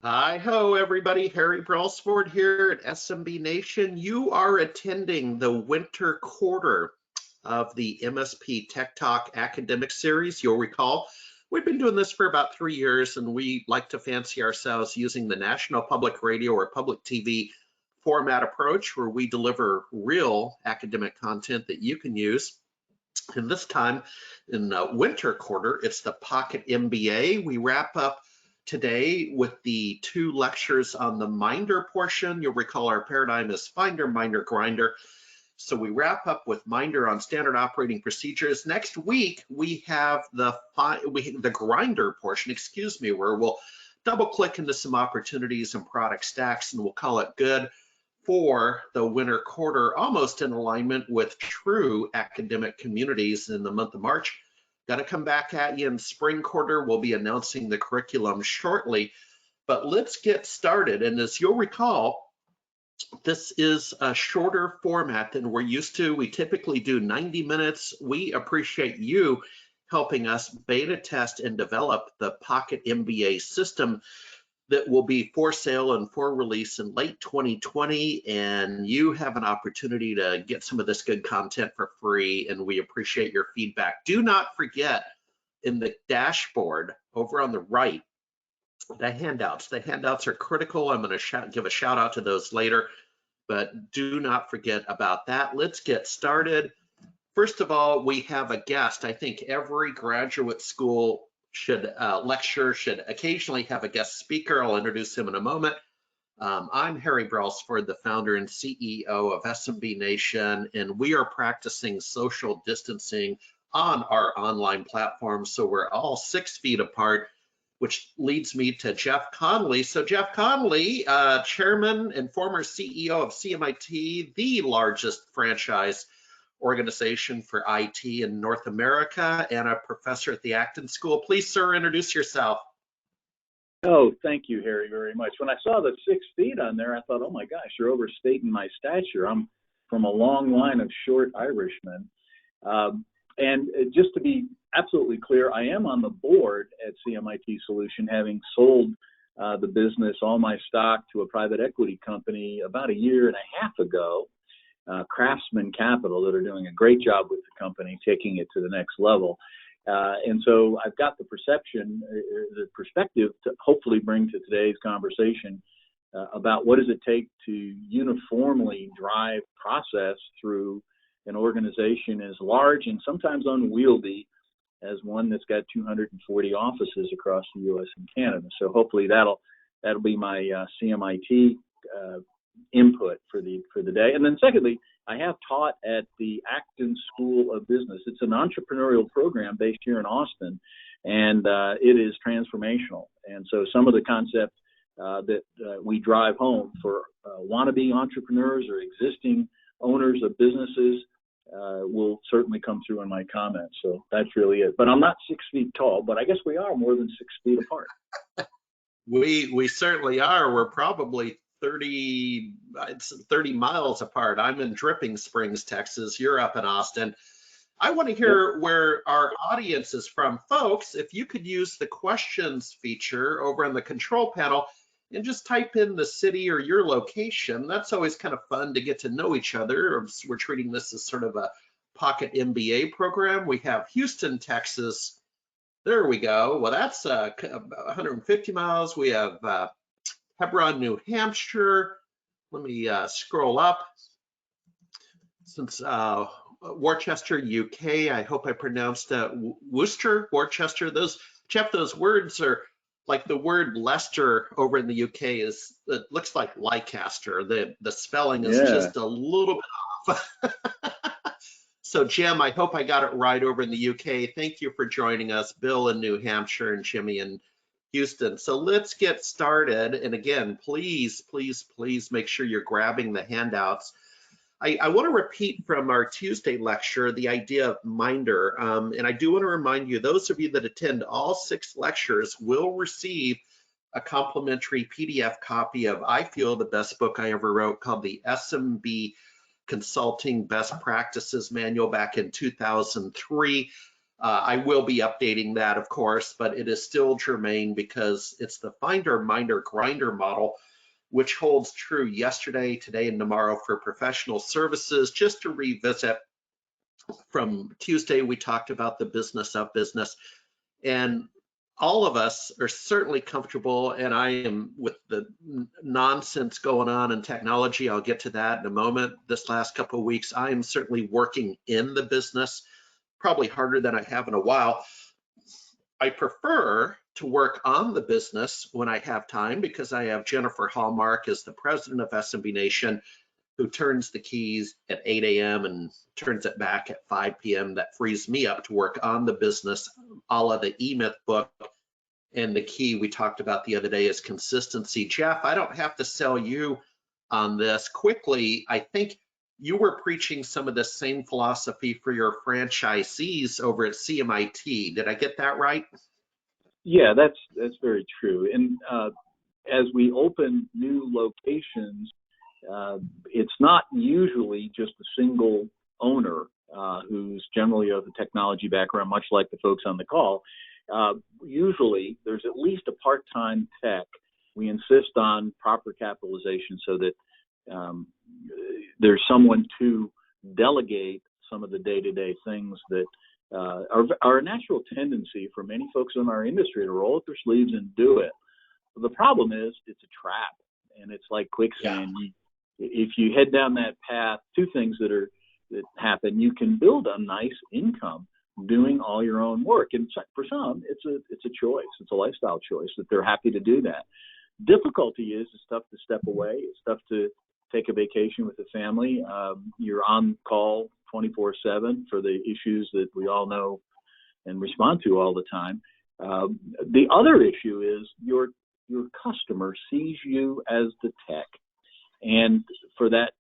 Hi ho, everybody. Harry Brailsford here at SMB Nation. You are attending the winter quarter of the MSP Tech Talk academic series. You'll recall we've been doing this for about 3 years, and we like to fancy ourselves using the National Public Radio or Public TV format approach, where we deliver real academic content that you can use. And this time in the winter quarter, it's the Pocket MBA. We wrap up today with the 2 lectures on the MINDER portion. You'll recall our paradigm is Finder, Minder, Grinder. So we wrap up with MINDER on standard operating procedures. Next week, we have the Grinder portion, where we'll double click into some opportunities and product stacks, and we'll call it good for the winter quarter, almost in alignment with true academic communities in the month of March. Got to come back at you in spring quarter. We'll be announcing the curriculum shortly, but let's get started. And as you'll recall, this is a shorter format than we're used to. We typically do 90 minutes. We appreciate you helping us beta test and develop the Pocket MBA system that will be for sale and for release in late 2020, and you have an opportunity to get some of this good content for free, and we appreciate your feedback. Do not forget, in the dashboard over on the right, the handouts. The handouts are critical. I'm going to give a shout out to those later, but do not forget about that. Let's get started. First of all, we have a guest. I think every graduate school lecture should occasionally have a guest speaker. I'll introduce him in a moment. I'm Harry Brailsford, the founder and CEO of SMB Nation, and we are practicing social distancing on our online platform, so we're all 6 feet apart, which leads me to Jeff Connolly. So Jeff Connolly, chairman and former CEO of CMIT, the largest franchise organization for IT in North America, and a professor at the Acton School. Please, sir, introduce yourself. Oh, thank you, Harry, very much. When I saw the 6 feet on there, I thought, oh my gosh, you're overstating my stature. I'm from a long line of short Irishmen. And just to be absolutely clear, I am on the board at CMIT Solution, having sold the business, all my stock, to a private equity company about 1.5 years ago. Craftsman Capital, that are doing a great job with the company, taking it to the next level. And so I've got the perspective to hopefully bring to today's conversation about what does it take to uniformly drive process through an organization as large and sometimes unwieldy as one that's got 240 offices across the U.S. and Canada. So hopefully that'll be my CMIT input for the day. And then secondly, I have taught at the Acton School of Business. It's an entrepreneurial program based here in Austin, and it is transformational. And so some of the concepts that we drive home for wannabe entrepreneurs or existing owners of businesses will certainly come through in my comments. So that's really it. But I'm not 6 feet tall, but I guess we are more than 6 feet apart. We certainly are. We're probably 30 miles apart. I'm in Dripping Springs, Texas. You're up in Austin. I want to hear where our audience is from. Folks, if you could use the questions feature over in the control panel and just type in the city or your location. That's always kind of fun to get to know each other. We're treating this as sort of a Pocket MBA program. We have Houston, Texas. There we go. Well, that's 150 miles. We have Hebron, New Hampshire. Let me scroll up. Since Worcester, UK, I hope I pronounced Worcester. Jeff, those words are like the word Leicester over in the UK it looks like Leicester. The spelling is just a little bit off. So Jim, I hope I got it right over in the UK. Thank you for joining us. Bill in New Hampshire and Jimmy in Houston. So let's get started. And again, please make sure you're grabbing the handouts. I want to repeat from our Tuesday lecture the idea of MINDER. And I do want to remind you, those of you that attend all 6 lectures will receive a complimentary PDF copy of, I feel, the best book I ever wrote, called the SMB Consulting Best Practices Manual back in 2003. I will be updating that, of course, but it is still germane because it's the finder, minder, grinder model, which holds true yesterday, today, and tomorrow for professional services. Just to revisit, from Tuesday, we talked about the business of business, and all of us are certainly comfortable, and I am, with the nonsense going on in technology, I'll get to that in a moment. This last couple of weeks, I am certainly working in the business, probably harder than I have in a while. I prefer to work on the business when I have time because I have Jennifer Hallmark as the president of SMB Nation, who turns the keys at 8 a.m. and turns it back at 5 p.m. That frees me up to work on the business, a la the E-Myth book. And the key we talked about the other day is consistency. Jeff, I don't have to sell you on this. Quickly, I think you were preaching some of the same philosophy for your franchisees over at CMIT. Did I get that right? Yeah, that's very true. And as we open new locations, it's not usually just a single owner who's generally of a technology background, much like the folks on the call. Usually there's at least a part-time tech. We insist on proper capitalization so that there's someone to delegate some of the day-to-day things that are a natural tendency for many folks in our industry to roll up their sleeves and do it. The problem is it's a trap, and it's like quicksand. Yeah. If you head down that path, two things that happen: you can build a nice income doing all your own work, and for some, it's a choice. It's a lifestyle choice that they're happy to do that. Difficulty is it's tough to step away. It's tough to take a vacation with the family. You're on call 24/7 for the issues that we all know and respond to all the time. The other issue is your customer sees you as the tech, and for that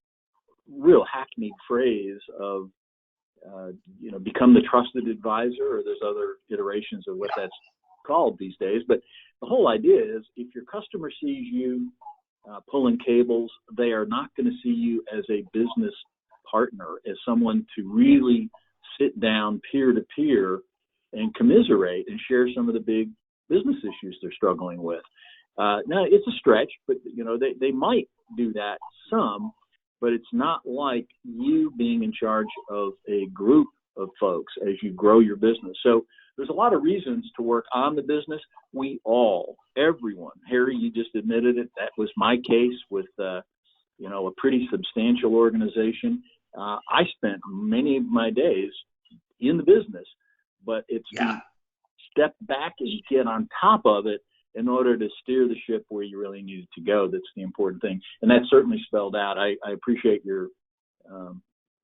real hackneyed phrase of become the trusted advisor, or there's other iterations of what that's called these days. But the whole idea is if your customer sees you pulling cables, they are not going to see you as a business partner, as someone to really sit down peer to peer and commiserate and share some of the big business issues they're struggling with. Now, it's a stretch, but they might do that some, but it's not like you being in charge of a group of folks as you grow your business. So there's a lot of reasons to work on the business. Everyone, Harry, you just admitted it. That was my case with, a pretty substantial organization. I spent many of my days in the business, but it's to step back and get on top of it in order to steer the ship where you really need it to go. That's the important thing. And that's certainly spelled out. I appreciate your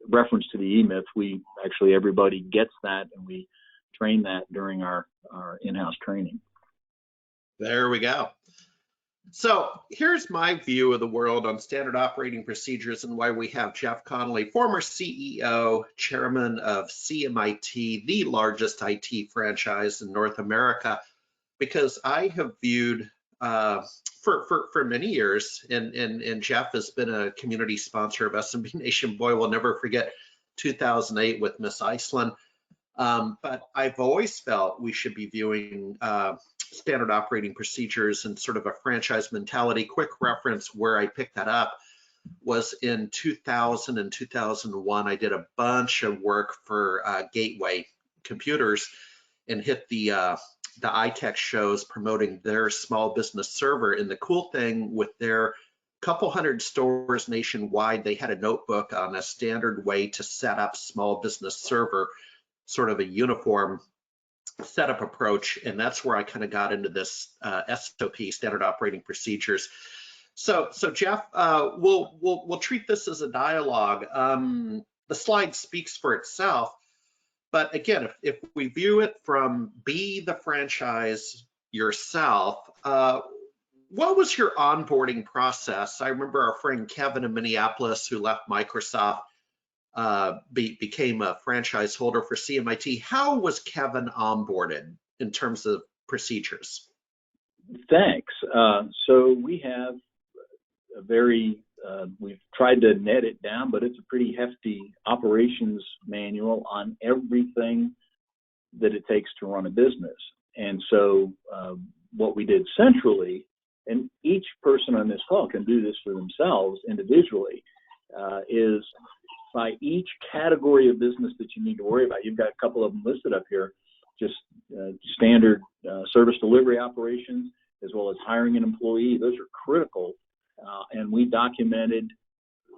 reference to the E-Myth. Everybody gets that, and we train that during our in-house training. There we go. So here's my view of the world on standard operating procedures and why we have Jeff Connolly, former CEO, chairman of CMIT, the largest IT franchise in North America, because I have viewed for many years, and Jeff has been a community sponsor of SMB Nation. Boy, we'll never forget 2008 with Miss Iceland. But I've always felt we should be viewing standard operating procedures and sort of a franchise mentality. Quick reference where I picked that up was in 2000 and 2001. I did a bunch of work for Gateway Computers and hit the iTech shows promoting their small business server. And the cool thing with their couple hundred stores nationwide, they had a notebook on a standard way to set up small business server, sort of a uniform setup approach. And that's where I kind of got into this SOP, standard operating procedures. So Jeff, we'll treat this as a dialogue. The slide speaks for itself. But again, if we view it from be the franchise yourself, what was your onboarding process? I remember our friend Kevin in Minneapolis, who left Microsoft, became a franchise holder for CMIT. How was Kevin onboarded in terms of procedures? Thanks. So we have a very we've tried to net it down, but it's a pretty hefty operations manual on everything that it takes to run a business. And so what we did centrally, and each person on this call can do this for themselves individually, is by each category of business that you need to worry about. You've got a couple of them listed up here, just standard service delivery operations, as well as hiring an employee. Those are critical, and we documented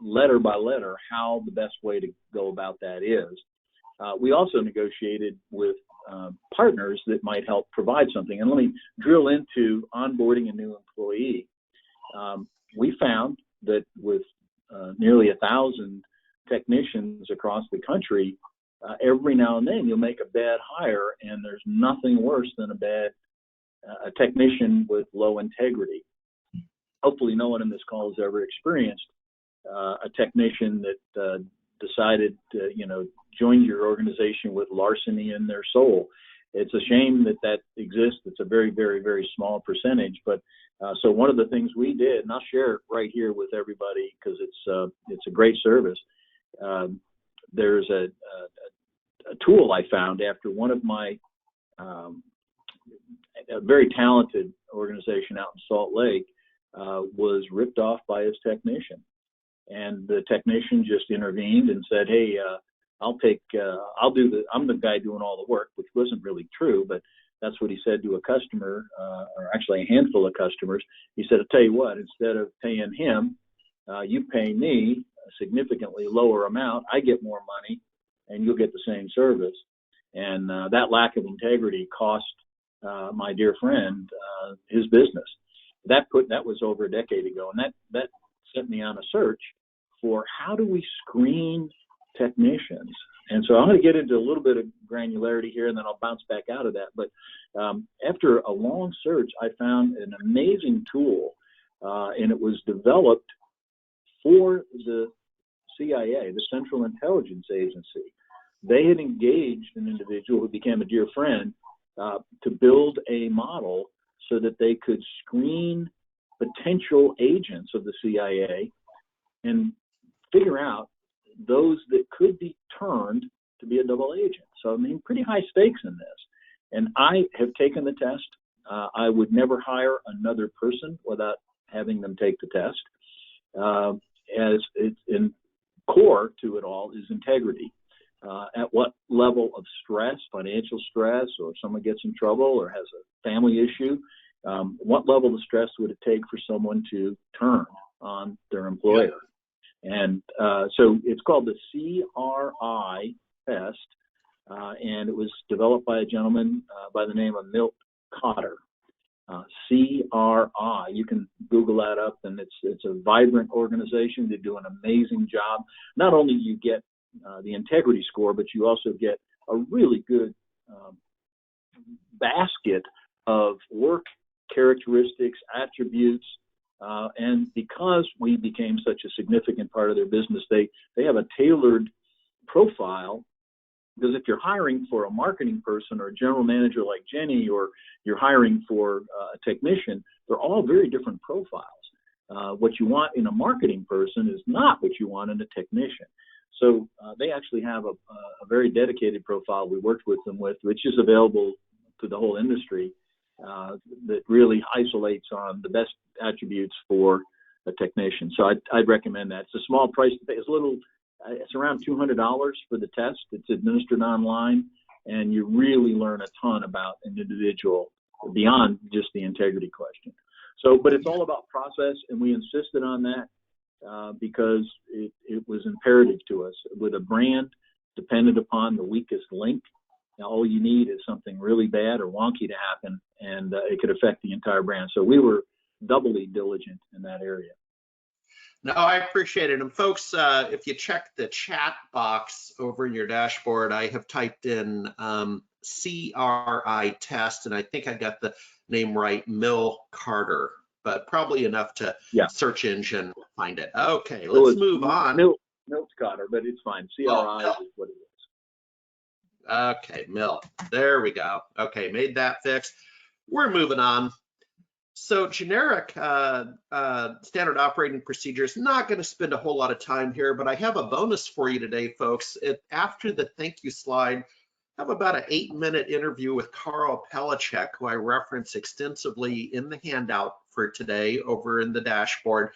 letter by letter how the best way to go about that is. We also negotiated with partners that might help provide something. And let me drill into onboarding a new employee. We found that with nearly 1,000 technicians across the country, every now and then you'll make a bad hire, and there's nothing worse than a technician with low integrity. Hopefully no one in this call has ever experienced a technician that decided to, join your organization with larceny in their soul. It's a shame that that exists. It's a very, very, very small percentage. But so one of the things we did, and I'll share it right here with everybody because it's a great service. There's a tool I found after one of my a very talented organization out in Salt Lake was ripped off by his technician. And the technician just intervened and said, "Hey, I'm the guy doing all the work," which wasn't really true, but that's what he said to a customer, or actually a handful of customers. He said, "I'll tell you what, instead of paying him, you pay me a significantly lower amount. I get more money, and you'll get the same service." And that lack of integrity cost my dear friend his business. That was over a decade ago, and that set me on a search for how do we screen technicians. And so I'm going to get into a little bit of granularity here, and then I'll bounce back out of that. But after a long search, I found an amazing tool, and it was developed for the CIA, the Central Intelligence Agency. They had engaged an individual who became a dear friend to build a model so that they could screen potential agents of the CIA and figure out those that could be turned to be a double agent. So, I mean, pretty high stakes in this. And I have taken the test. I would never hire another person without having them take the test. As it's in core to it all is integrity. At what level of stress, financial stress, or if someone gets in trouble or has a family issue, what level of stress would it take for someone to turn on their employer? And so it's called the CRI test, and it was developed by a gentleman by the name of Milt Cotter. CRI, you can Google that up, and it's a vibrant organization. They do an amazing job. Not only do you get the integrity score, but you also get a really good basket of work characteristics, attributes, and because we became such a significant part of their business, they have a tailored profile. Because if you're hiring for a marketing person or a general manager like Jenny, or you're hiring for a technician, they're all very different profiles. What you want in a marketing person is not what you want in a technician. So they actually have a very dedicated profile we worked with them with, which is available to the whole industry, that really isolates on the best attributes for a technician. So I'd recommend that. It's a small price to pay. It's around $200 for the test. It's administered online, and you really learn a ton about an individual beyond just the integrity question. So, but it's all about process, and we insisted on that because it was imperative to us. With a brand dependent upon the weakest link, now all you need is something really bad or wonky to happen, and it could affect the entire brand. So we were doubly diligent in that area. No, I appreciate it. And folks, if you check the chat box over in your dashboard, I have typed in CRI test, and I think I got the name right, Mill Carter, but probably enough to search engine find it. Okay, let's move on. Milt Carter, but it's fine. CRI is what it is. Okay, Mill. There we go. Okay, made that fix. We're moving on. So generic standard operating procedures, not going to spend a whole lot of time here, but I have a bonus for you today, folks. After the thank you slide, have about an 8-minute interview with Carl Palecek, who I reference extensively in the handout for today over in the dashboard,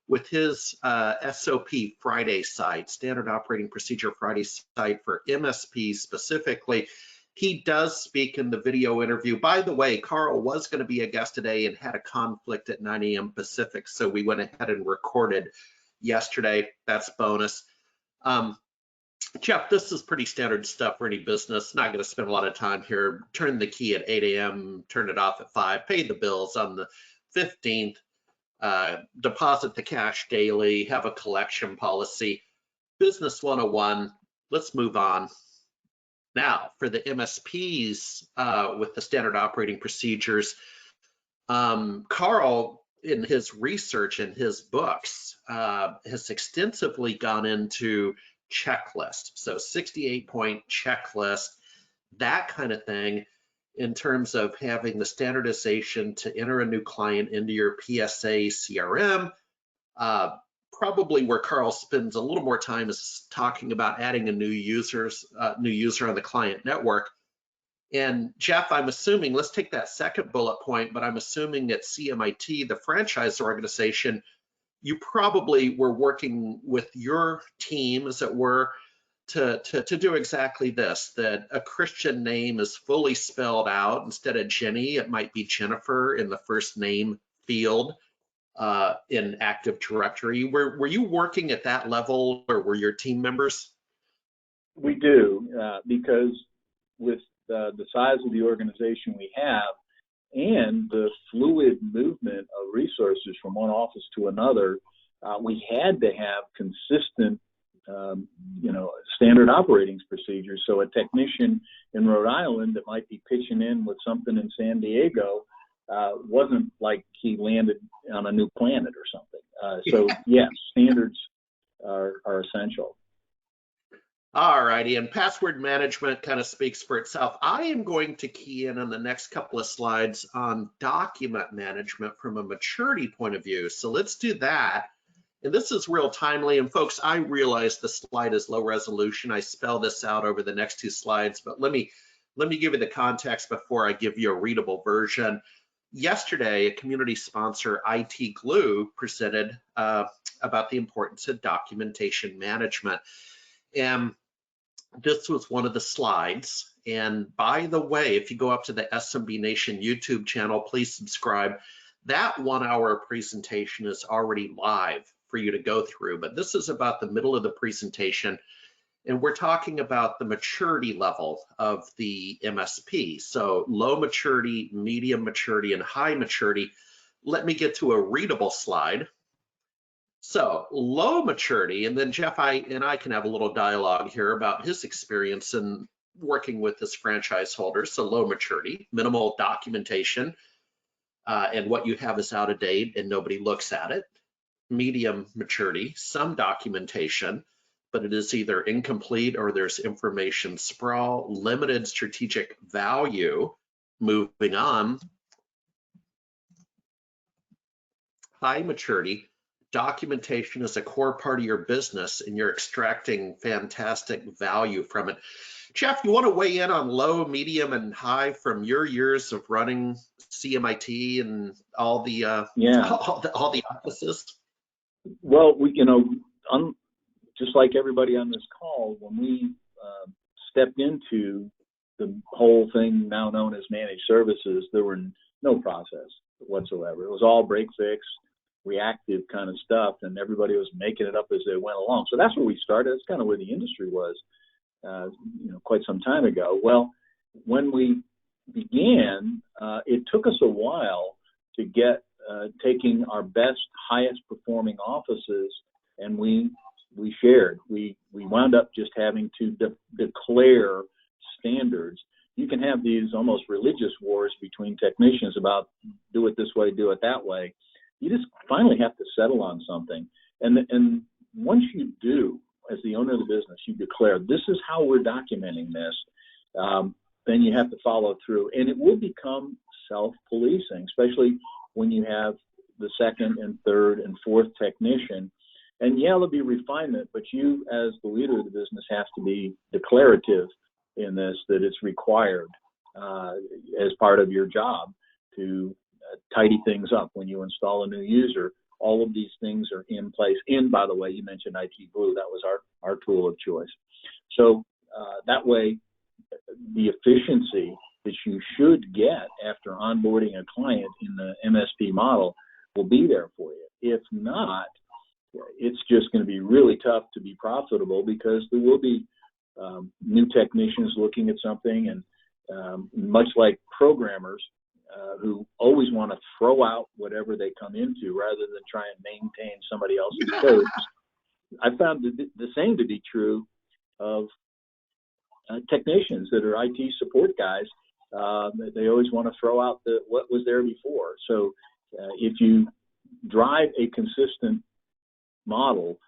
with his SOP Friday site, Standard Operating Procedure Friday site for MSP specifically. He does speak in the video interview. By the way, Carl was going to be a guest today and had a conflict at 9 a.m. Pacific, so we went ahead and recorded yesterday. That's bonus. Jeff, this is pretty standard stuff for any business. Not going to spend a lot of time here. Turn the key at 8 a.m., turn it off at 5, pay the bills on the 15th, deposit the cash daily, have a collection policy. Business 101, let's move on. Now, for the MSPs with the standard operating procedures, Carl, in his research and his books, has extensively gone into checklist. So 68-point checklist, that kind of thing, in terms of having the standardization to enter a new client into your PSA CRM. Probably where Carl spends a little more time is talking about adding a new user on the client network. And Jeff, I'm assuming, let's take that second bullet point, but I'm assuming at CMIT, the franchise organization, you probably were working with your team, as it were, to do exactly this, that a Christian name is fully spelled out. Instead of Jenny, it might be Jennifer in the first name field in Active Directory. Were you working at that level, or were your team members? We do, because with the size of the organization we have and the fluid movement of resources from one office to another, we had to have consistent standard operating procedures. So a technician in Rhode Island that might be pitching in with something in San Diego wasn't like he landed on a new planet or something. So yes, standards are essential. All righty, and password management kind of speaks for itself. I am going to key in on the next couple of slides on document management from a maturity point of view. So let's do that. And this is real timely. And folks, I realize the slide is low resolution. I spell this out over the next two slides, but let me give you the context before I give you a readable version. Yesterday, a community sponsor, IT Glue, presented about the importance of documentation management. And this was one of the slides. And by the way, if you go up to the SMB Nation YouTube channel, please subscribe. That 1-hour presentation is already live for you to go through, but this is about the middle of the presentation, and we're talking about the maturity level of the MSP. So low maturity, medium maturity, and high maturity. Let me get to a readable slide. So low maturity, and then Jeff and I can have a little dialogue here about his experience in working with this franchise holder. So low maturity, minimal documentation, and what you have is out of date and nobody looks at it. Medium maturity, some documentation, but it is either incomplete or there's information sprawl. Limited strategic value. Moving on. High maturity, documentation is a core part of your business and you're extracting fantastic value from it. Jeff, you want to weigh in on low, medium, and high from your years of running CMIT and all the all the offices? Well, just like everybody on this call, when we stepped into the whole thing now known as managed services, there were no process whatsoever. It was all break fix, reactive kind of stuff, and everybody was making it up as they went along. So that's where we started. That's kind of where the industry was, quite some time ago. Well, when we began, it took us a while to get taking our best, highest performing offices, and we shared. We wound up just having to declare standards. You can have these almost religious wars between technicians about do it this way, do it that way. You just finally have to settle on something. And once you do, as the owner of the business, you declare, this is how we're documenting this, then you have to follow through. And it will become self-policing, especially when you have the second and third and fourth technician. And yeah, there'll be refinement, but you as the leader of the business have to be declarative in this that it's required as part of your job to tidy things up when you install a new user. All of these things are in place. And by the way, you mentioned IT Blue. That was our tool of choice. So that way, the efficiency that you should get after onboarding a client in the MSP model will be there for you. If not, it's just going to be really tough to be profitable, because there will be new technicians looking at something, and much like programmers who always want to throw out whatever they come into rather than try and maintain somebody else's code. I found the same to be true of technicians that are IT support guys. They always want to throw out what was there before. So if you drive a consistent model,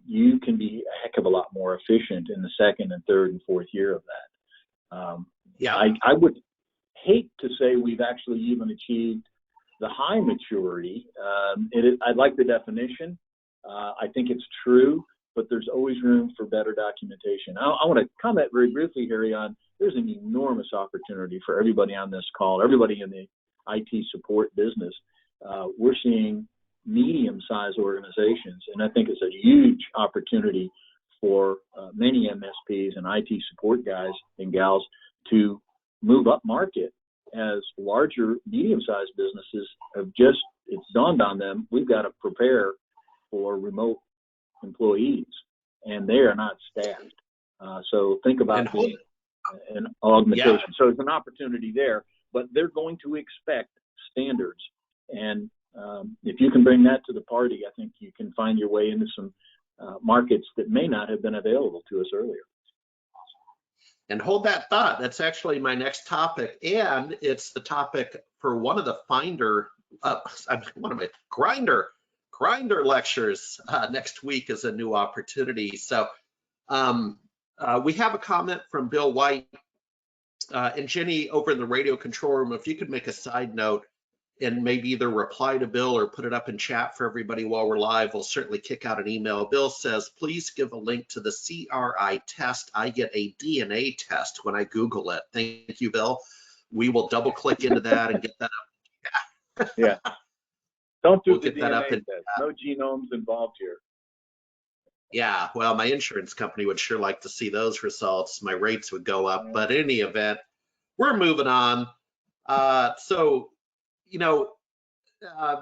you can be a heck of a lot more efficient in the second and third and fourth year of that. I would hate to say we've actually even achieved the high maturity. I like the definition. I think it's true, but there's always room for better documentation. I want to comment very briefly, Harry, on there's an enormous opportunity for everybody on this call, everybody in the IT support business. We're seeing medium-sized organizations, and I think it's a huge opportunity for many MSPs and IT support guys and gals to move up market, as larger, medium-sized businesses it's dawned on them, we've got to prepare for remote employees, and they are not staffed. So think about being an augmentation. Yeah. So it's an opportunity there, but they're going to expect standards. And if you can bring that to the party, I think you can find your way into some markets that may not have been available to us earlier. And hold that thought. That's actually my next topic, and it's the topic for one of the Grinder lectures next week is a new opportunity. So we have a comment from Bill White, and Jenny over in the radio control room. If you could make a side note and maybe either reply to Bill or put it up in chat for everybody while we're live, we'll certainly kick out an email. Bill says, please give a link to the CRI test. I get a DNA test when I Google it. Thank you, Bill. We will double click into that and get that up. Yeah. Don't do the DNA test. No genomes involved here. Yeah, well, my insurance company would sure like to see those results. My rates would go up. But in any event, we're moving on. So,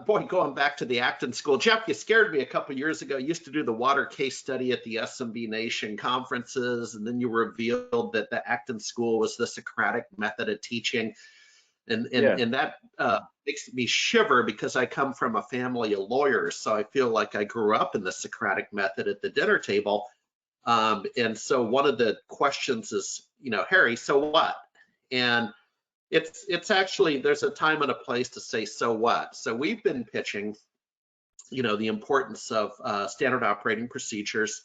boy, going back to the Acton School, Jeff, you scared me a couple of years ago. You used to do the water case study at the SMB Nation conferences, and then you revealed that the Acton School was the Socratic method of teaching. And that makes me shiver, because I come from a family of lawyers, so I feel like I grew up in the Socratic method at the dinner table. And so one of the questions is, Harry, so what? And it's actually, there's a time and a place to say, so what? So we've been pitching, the importance of standard operating procedures.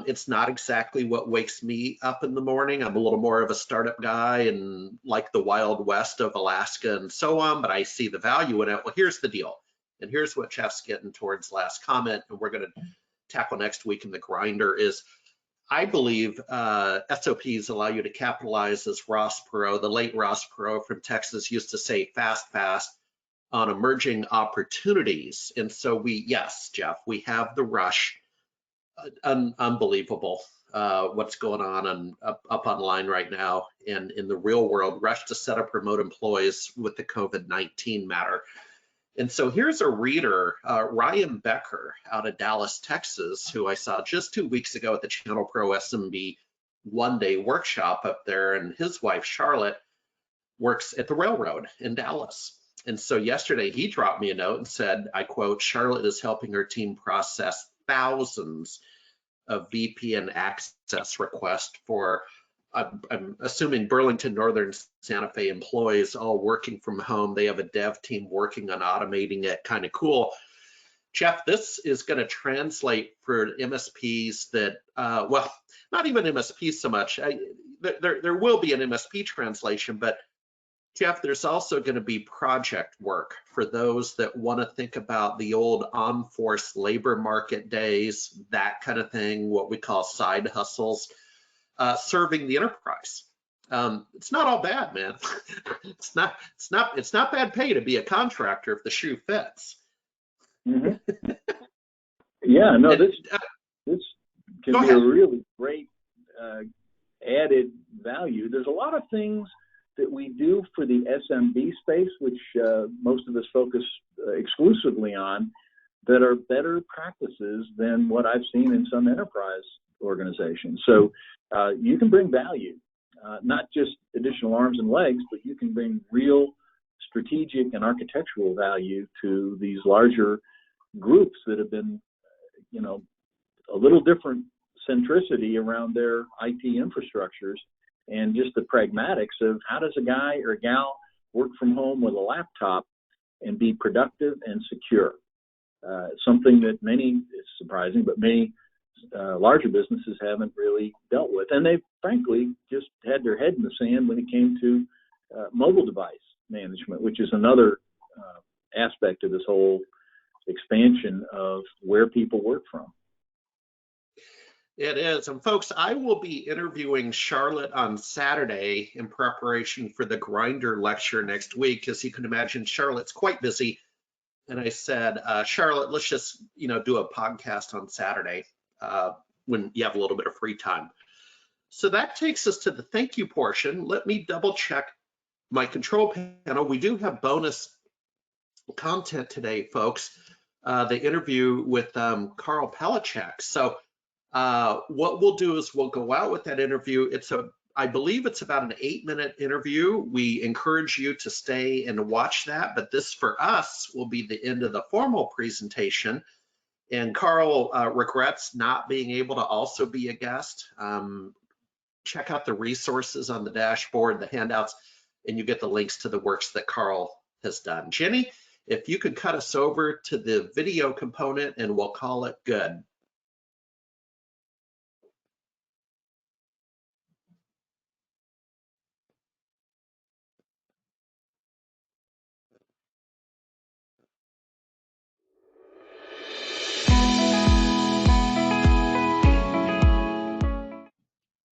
It's not exactly what wakes me up in the morning. I'm a little more of a startup guy and like the Wild West of Alaska and so on, but I see the value in it. Well, here's the deal. And here's what Jeff's getting towards last comment, and we're going to tackle next week in the grinder is, I believe SOPs allow you to capitalize, as Ross Perot, the late Ross Perot from Texas, used to say, fast on emerging opportunities. And so yes, Jeff, we have the rush. Unbelievable what's going on up online right now and in the real world, rush to set up remote employees with the COVID-19 matter. And so here's a reader, Ryan Becker out of Dallas, Texas, who I saw just 2 weeks ago at the Channel Pro SMB one-day workshop up there, and his wife, Charlotte, works at the railroad in Dallas. And so yesterday he dropped me a note and said, I quote, Charlotte is helping her team process thousands of VPN access requests for, I'm assuming, Burlington Northern Santa Fe employees all working from home. They have a dev team working on automating it. Kind of cool. Jeff, this is going to translate for MSPs that, well, not even MSPs so much. There will be an MSP translation, but Jeff, there's also going to be project work for those that want to think about the old on-force labor market days, that kind of thing, what we call side hustles. serving the enterprise. It's not all bad, man. It's not bad pay to be a contractor if the shoe fits. Mm-hmm. Yeah, no, this can be a really great added value. There's a lot of things that we do for the SMB space, which most of us focus exclusively on, that are better practices than what I've seen in some enterprise organizations. So you can bring value, not just additional arms and legs, but you can bring real strategic and architectural value to these larger groups that have been, a little different centricity around their IT infrastructures, and just the pragmatics of how does a guy or a gal work from home with a laptop and be productive and secure. Something that it's surprising, but many larger businesses haven't really dealt with. And they've frankly just had their head in the sand when it came to mobile device management, which is another aspect of this whole expansion of where people work from. It is. And folks, I will be interviewing Charlotte on Saturday in preparation for the Grinder lecture next week. As you can imagine, Charlotte's quite busy. And I said, Charlotte, let's just, do a podcast on Saturday when you have a little bit of free time. So that takes us to the thank you portion. Let me double check my control panel. We do have bonus content today, folks. The interview with Carl Palecek. So what we'll do is we'll go out with that interview. I believe it's about an 8-minute interview. We encourage you to stay and watch that, but this for us will be the end of the formal presentation. And Carl regrets not being able to also be a guest. Check out the resources on the dashboard, the handouts, and you get the links to the works that Carl has done. Jenny, if you could cut us over to the video component and we'll call it good.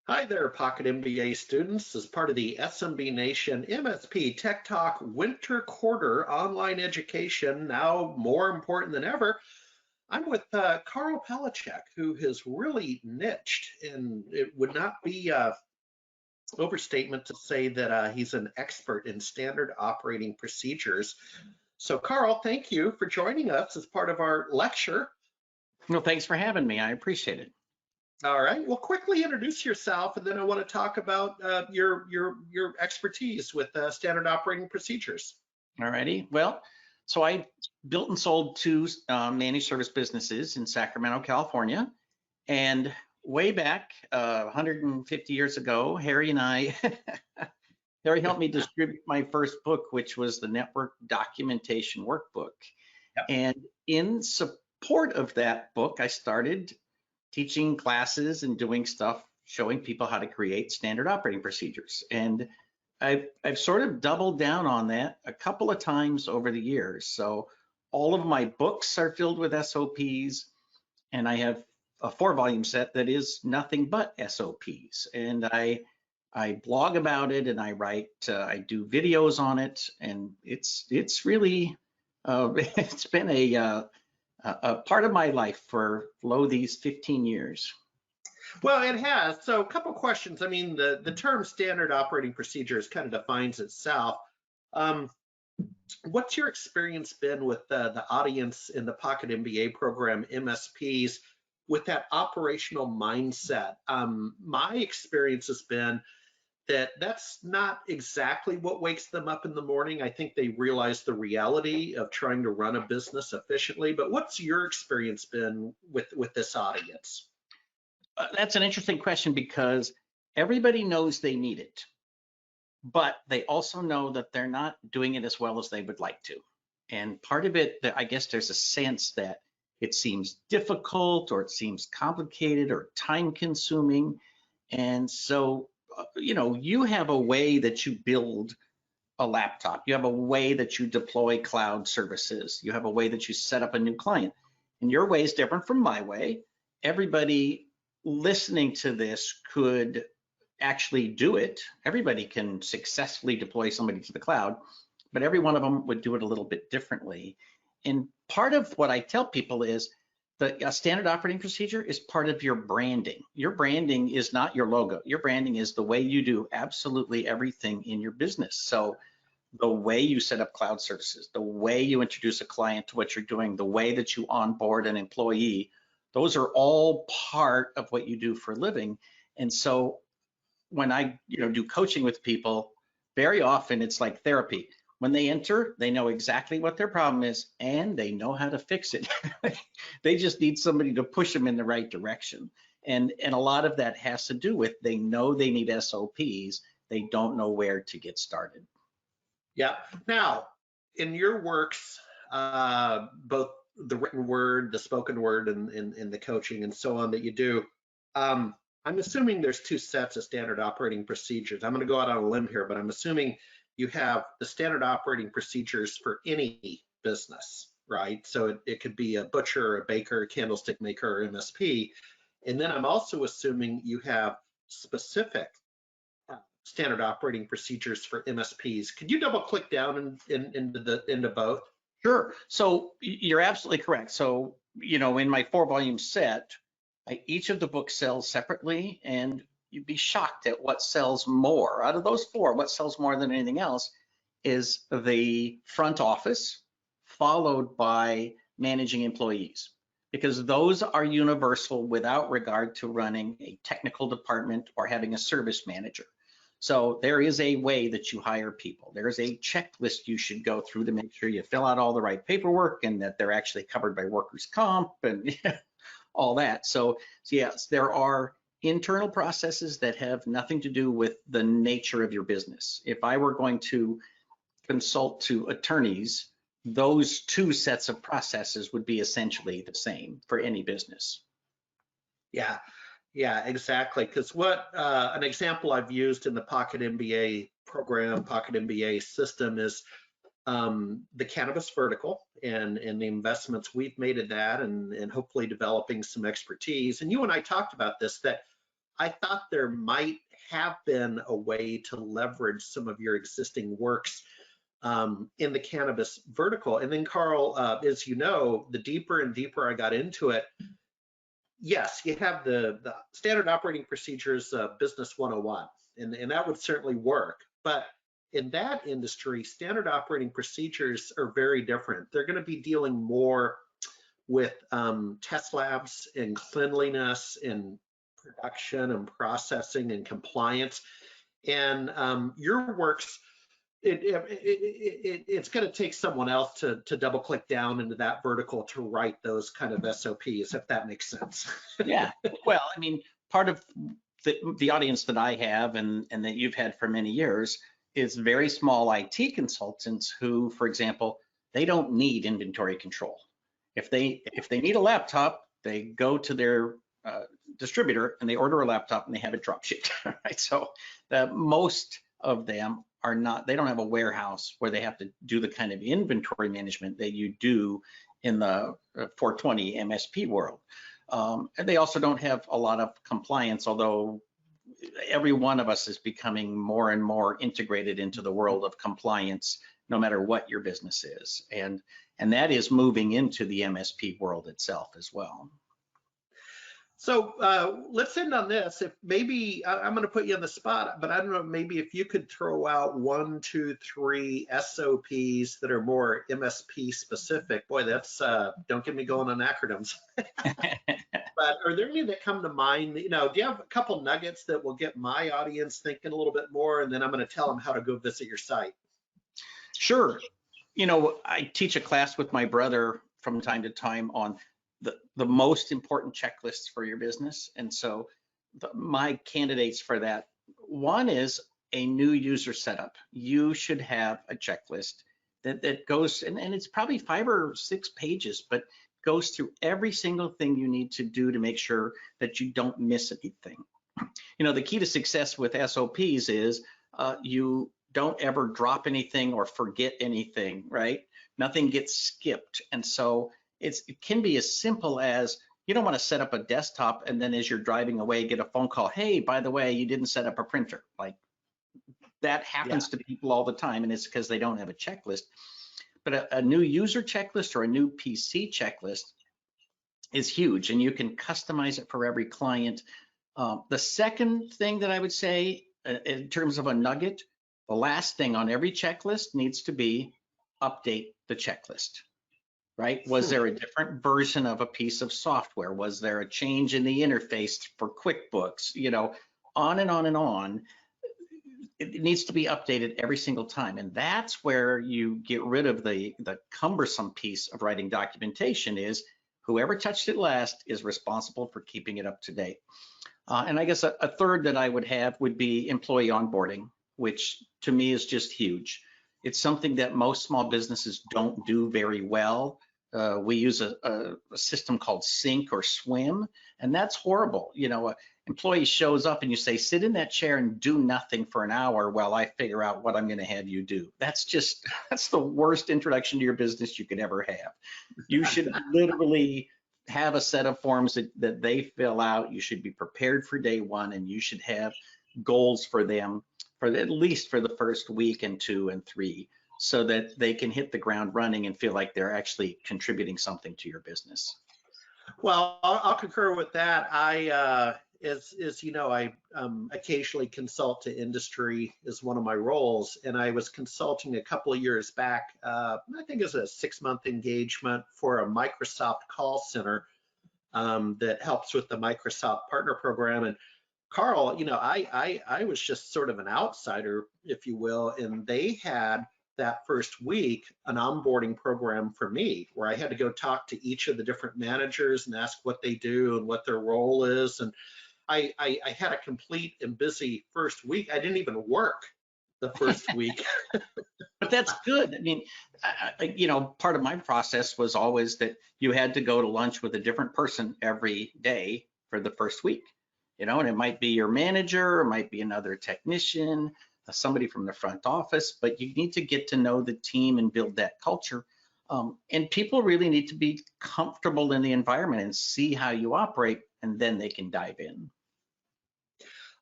Hi there, Pocket MBA students. As part of the SMB Nation MSP Tech Talk Winter Quarter online education, now more important than ever, I'm with Carl Palecek, who has really niched, and it would not be overstatement to say that he's an expert in standard operating procedures. So Carl, thank you for joining us as part of our lecture. Well, thanks for having me. I appreciate it. All right. Well, quickly introduce yourself, and then I want to talk about your expertise with standard operating procedures. All righty. Well, so I built and sold 2 managed service businesses in Sacramento, California, and way back 150 years ago, Harry and I, Harry helped me distribute my first book, which was the Network Documentation Workbook. Yep. And in support of that book, I started teaching classes and doing stuff, showing people how to create standard operating procedures. And I've sort of doubled down on that a couple of times over the years. So all of my books are filled with SOPs, and I have a 4-volume set that is nothing but SOPs. And I blog about it, and I I do videos on it, and it's really it's been a part of my life for these 15 years. Well, it has. So a couple questions. I mean, the term standard operating procedures kind of defines itself. What's your experience been with the audience in the Pocket MBA program, MSPs, with that operational mindset? My experience has been that that's not exactly what wakes them up in the morning. I think they realize the reality of trying to run a business efficiently. But what's your experience been with this audience? That's an interesting question, because everybody knows they need it, but they also know that they're not doing it as well as they would like to. And part of it, I guess there's a sense that it seems difficult, or it seems complicated, or time consuming. And so you have a way that you build a laptop. You have a way that you deploy cloud services. You have a way that you set up a new client. And your way is different from my way. Everybody listening to this could actually do it. Everybody can successfully deploy somebody to the cloud, but every one of them would do it a little bit differently. And part of what I tell people is the standard operating procedure is part of your branding. Your branding is not your logo. Your branding is the way you do absolutely everything in your business. So the way you set up cloud services, the way you introduce a client to what you're doing, the way that you onboard an employee, those are all part of what you do for a living. And so when I do coaching with people, very often it's like therapy. When they enter, they know exactly what their problem is and they know how to fix it. They just need somebody to push them in the right direction. And a lot of that has to do with they know they need SOPs, they don't know where to get started. Yeah. Now, in your works, both the written word, the spoken word, and the coaching and so on that you do, I'm assuming there's two sets of standard operating procedures. I'm going to go out on a limb here, but I'm assuming you have the standard operating procedures for any business, right? So it could be a butcher, a baker, a candlestick maker, or MSP. And then I'm also assuming you have specific standard operating procedures for MSPs. Could you double click down into both? Sure. So you're absolutely correct. So, in my 4-volume set, each of the books sells separately, and you'd be shocked at what sells more. Out of those 4, what sells more than anything else is the front office, followed by managing employees, because those are universal without regard to running a technical department or having a service manager. So there is a way that you hire people. There is a checklist you should go through to make sure you fill out all the right paperwork and that they're actually covered by workers' comp and all that. So yes, there are internal processes that have nothing to do with the nature of your business. If I were going to consult to attorneys, those 2 sets of processes would be essentially the same for any business. Yeah, exactly. Because what an example I've used in the Pocket MBA program, Pocket MBA system is the cannabis vertical and the investments we've made in that and hopefully developing some expertise. And you and I talked about this, that I thought there might have been a way to leverage some of your existing works in the cannabis vertical. And then Carl, as you know, the deeper and deeper I got into it, yes, you have the standard operating procedures, business 101, and that would certainly work. But in that industry, standard operating procedures are very different. They're going to be dealing more with test labs and cleanliness and production and processing and compliance. And your works, it's going to take someone else to double click down into that vertical to write those kind of SOPs, if that makes sense. Yeah, well, I mean, part of the audience that I have and that you've had for many years is very small IT consultants who, for example, they don't need inventory control. If they need a laptop, they go to their distributor and they order a laptop and they have it drop shipped, right? So most of them are not, they don't have a warehouse where they have to do the kind of inventory management that you do in the 420 MSP world. And they also don't have a lot of compliance, although every one of us is becoming more and more integrated into the world of compliance, no matter what your business is. And that is moving into the MSP world itself as well. So let's end on this. If maybe I'm going to put you on the spot, but I don't know, maybe if you could throw out 1, 2, 3 SOPs that are more MSP specific. Boy, that's don't get me going on acronyms. But are there any that come to mind? Do you have a couple nuggets that will get my audience thinking a little bit more, and then I'm going to tell them how to go visit your site? Sure. I teach a class with my brother from time to time on the most important checklists for your business. And so my candidates for that, one is a new user setup. You should have a checklist that goes, and it's probably 5 or 6 pages, but goes through every single thing you need to do to make sure that you don't miss anything. The key to success with SOPs is you don't ever drop anything or forget anything, right? Nothing gets skipped. And so it can be as simple as, You don't want to set up a desktop and then as you're driving away, get a phone call. Hey, by the way, you didn't set up a printer. Like that happens to people all the time, and it's because they don't have a checklist. But a new user checklist or a new PC checklist is huge, and you can customize it for every client. The second thing that I would say in terms of a nugget, the last thing on every checklist needs to be update the checklist, right? Was there a different version of a piece of software? Was there a change in the interface for QuickBooks? You know, on and on and on. It needs to be updated every single time. And that's where you get rid of the cumbersome piece of writing documentation is whoever touched it last is responsible for keeping it up to date. And I guess a third that I would have would be employee onboarding, which to me is just huge. It's something that most small businesses don't do very well. We use a system called Sync or Swim, and that's horrible. You know, an employee shows up and you say, sit in that chair and do nothing for an hour while I figure out what I'm going to have you do. That's the worst introduction to your business you could ever have. You should literally have a set of forms that they fill out. You should be prepared for day one, and you should have goals for them for at least for the first week and 2 and 3, so that they can hit the ground running and feel like they're actually contributing something to your business. Well, I'll concur with that. As you know, I occasionally consult to industry is one of my roles, and I was consulting a couple of years back. I think it was a 6-month engagement for a Microsoft call center that helps with the Microsoft Partner Program. And Carl, you know, I was just sort of an outsider, if you will, and they had that first week an onboarding program for me where I had to go talk to each of the different managers and ask what they do and what their role is. And I had a complete and busy first week. I didn't even work the first week. But that's good. I mean, you know, part of my process was always that you had to go to lunch with a different person every day for the first week, you know, and it might be your manager, it might be another technician, somebody from the front office, but you need to get to know the team and build that culture. And people really need to be comfortable in the environment and see how you operate, and then they can dive in.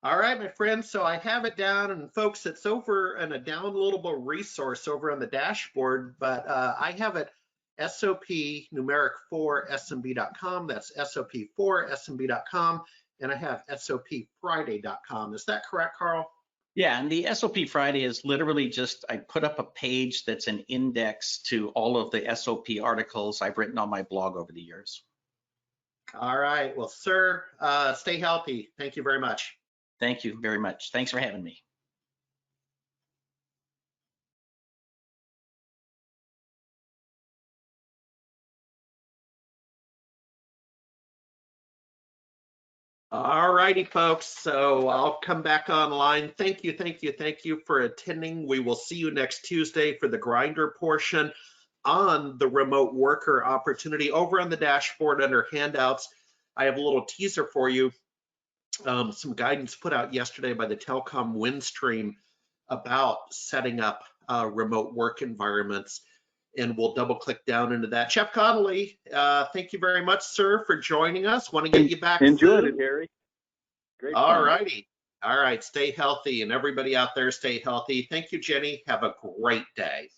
All right, my friends, so I have it down, and folks, it's over in a downloadable resource over on the dashboard, but I have it SOP numeric 4SMB.com. That's SOP 4SMB.com, and I have SOPFriday.com. Is that correct, Carl? Yeah, and the SOP Friday is literally just, I put up a page that's an index to all of the SOP articles I've written on my blog over the years. All right, well, sir, stay healthy. Thank you very much. Thank you very much. Thanks for having me. All righty, folks. So I'll come back online. Thank you for attending. We will see you next Tuesday for the grinder portion on the remote worker opportunity. Over on the dashboard under handouts, I have a little teaser for you. Some guidance put out yesterday by the Telecom Windstream about setting up remote work environments, and we'll double click down into that. Chef Connolly, thank you very much, sir, for joining us. Want to get you back. Enjoyed it, Harry. Great. All righty. All right. Stay healthy, and everybody out there, stay healthy. Thank you, Jenny. Have a great day.